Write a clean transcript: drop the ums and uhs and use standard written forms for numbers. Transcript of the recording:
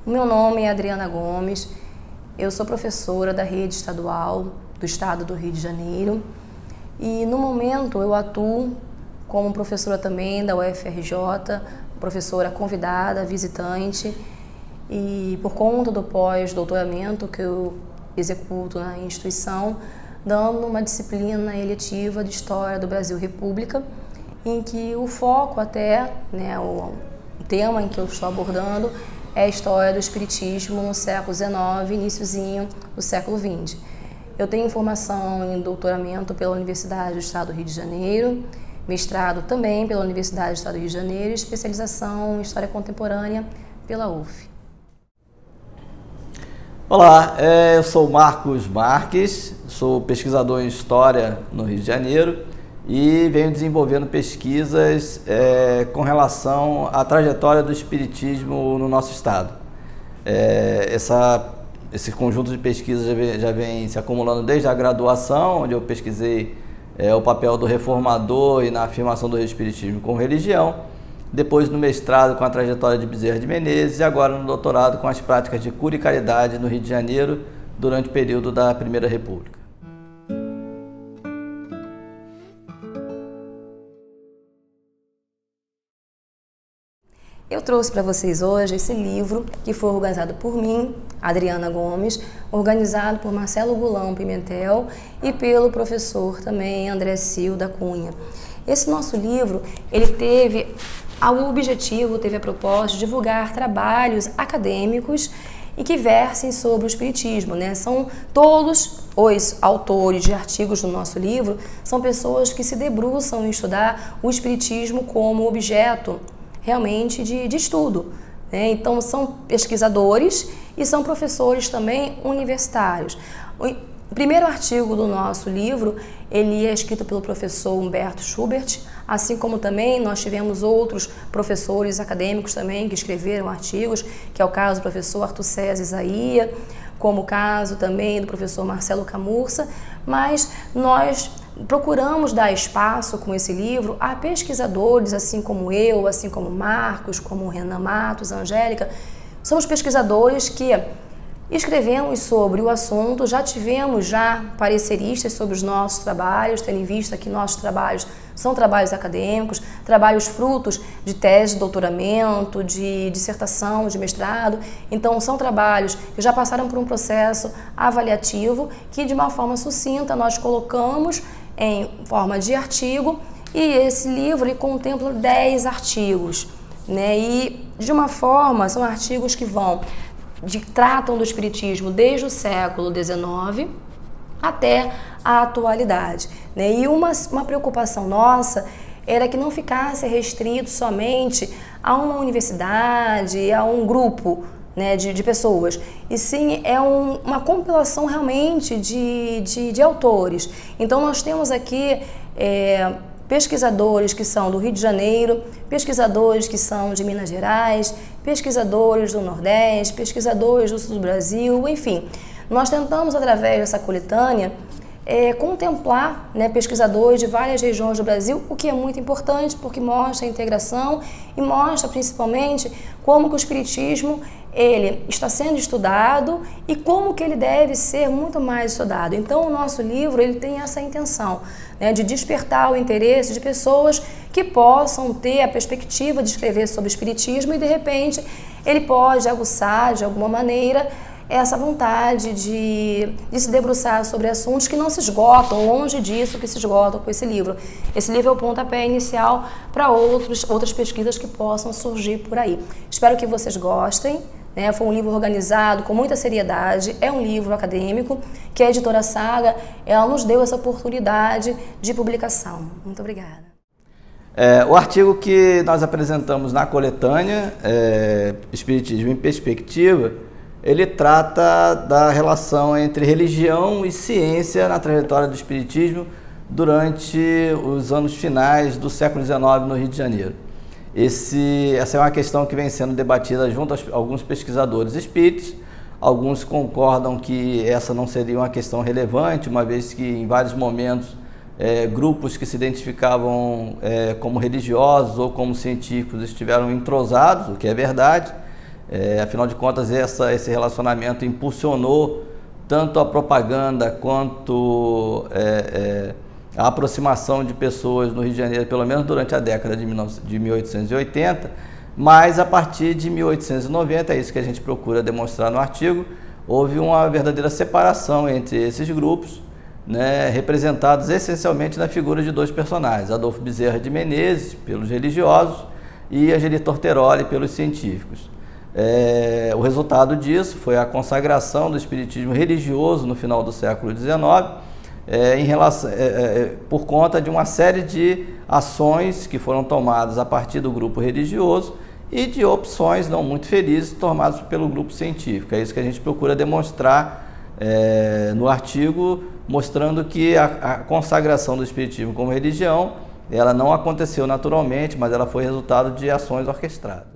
O meu nome é Adriana Gomes, eu sou professora da rede estadual do estado do Rio de Janeiro e no momento eu atuo como professora também da UFRJ, professora convidada, visitante, e por conta do pós-doutoramento que eu executo na instituição, dando uma disciplina eletiva de História do Brasil República, em que o foco até, o tema em que eu estou abordando é a história do Espiritismo no século XIX, iniciozinho do século XX. Eu tenho formação em doutoramento pela Universidade do Estado do Rio de Janeiro, mestrado também pela Universidade do Estado do Rio de Janeiro e especialização em História Contemporânea pela UF. Olá, eu sou Marcos Marques, sou pesquisador em História no Rio de Janeiro e venho desenvolvendo pesquisas com relação à trajetória do Espiritismo no nosso estado. Esse conjunto de pesquisas já vem se acumulando desde a graduação, onde eu pesquisei o papel do reformador e na afirmação do Espiritismo como religião, depois no mestrado com a trajetória de Bezerra de Menezes e agora no doutorado com as práticas de cura e caridade no Rio de Janeiro durante o período da Primeira República. Eu trouxe para vocês hoje esse livro que foi organizado por mim, Adriana Gomes, organizado por Marcelo Gulão Pimentel e pelo professor também André Sil da Cunha. Esse nosso livro, ele teve o objetivo, teve a proposta de divulgar trabalhos acadêmicos e que versem sobre o Espiritismo, São todos os autores de artigos do nosso livro, são pessoas que se debruçam em estudar o Espiritismo como objeto realmente de estudo, Então são pesquisadores e são professores também universitários. O primeiro artigo do nosso livro, ele é escrito pelo professor Humberto Schubert, assim como também nós tivemos outros professores acadêmicos também que escreveram artigos, que é o caso do professor Arthur César Isaia, como o caso também do professor Marcelo Camurça, mas nós procuramos dar espaço com esse livro a pesquisadores, assim como eu, assim como Marcos, como Renan Matos, Angélica. Somos pesquisadores que escrevemos sobre o assunto, já tivemos pareceristas sobre os nossos trabalhos, tendo em vista que nossos trabalhos são trabalhos acadêmicos, trabalhos frutos de tese de doutoramento, de dissertação, de mestrado. Então, são trabalhos que já passaram por um processo avaliativo que, de uma forma sucinta, nós colocamos em forma de artigo, e esse livro ele contempla 10 artigos, E, de uma forma, são artigos que tratam do Espiritismo desde o século XIX até a atualidade, E uma preocupação nossa era que não ficasse restrito somente a uma universidade, a um grupo, de pessoas, e sim é uma compilação realmente de autores. Então nós temos aqui pesquisadores que são do Rio de Janeiro, pesquisadores que são de Minas Gerais, pesquisadores do Nordeste, pesquisadores do Sul do Brasil, enfim. Nós tentamos, através dessa coletânea, contemplar pesquisadores de várias regiões do Brasil, o que é muito importante porque mostra a integração e mostra principalmente como que o Espiritismo ele está sendo estudado e como que ele deve ser muito mais estudado. Então o nosso livro ele tem essa intenção, de despertar o interesse de pessoas que possam ter a perspectiva de escrever sobre o Espiritismo e de repente ele pode aguçar de alguma maneira essa vontade de se debruçar sobre assuntos que não se esgotam, longe disso que se esgotam com esse livro. Esse livro é o pontapé inicial para outras pesquisas que possam surgir por aí. Espero que vocês gostem, Foi um livro organizado com muita seriedade, é um livro acadêmico que a editora Saga ela nos deu essa oportunidade de publicação. Muito obrigada. O artigo que nós apresentamos na coletânea, Espiritismo em Perspectiva, ele trata da relação entre religião e ciência na trajetória do Espiritismo durante os anos finais do século XIX no Rio de Janeiro. Essa é uma questão que vem sendo debatida junto a alguns pesquisadores espíritas. Alguns concordam que essa não seria uma questão relevante, uma vez que em vários momentos grupos que se identificavam como religiosos ou como científicos estiveram entrosados, o que é verdade. Afinal de contas, esse relacionamento impulsionou tanto a propaganda quanto a aproximação de pessoas no Rio de Janeiro, pelo menos durante a década de 1880, mas a partir de 1890, é isso que a gente procura demonstrar no artigo, houve uma verdadeira separação entre esses grupos, né, representados essencialmente na figura de dois personagens, Adolfo Bezerra de Menezes, pelos religiosos, e Angelito Orteroli, pelos científicos. O resultado disso foi a consagração do espiritismo religioso no final do século XIX, por conta de uma série de ações que foram tomadas a partir do grupo religioso e de opções não muito felizes tomadas pelo grupo científico. É isso que a gente procura demonstrar no artigo, mostrando que a consagração do espiritismo como religião, ela não aconteceu naturalmente, mas ela foi resultado de ações orquestradas.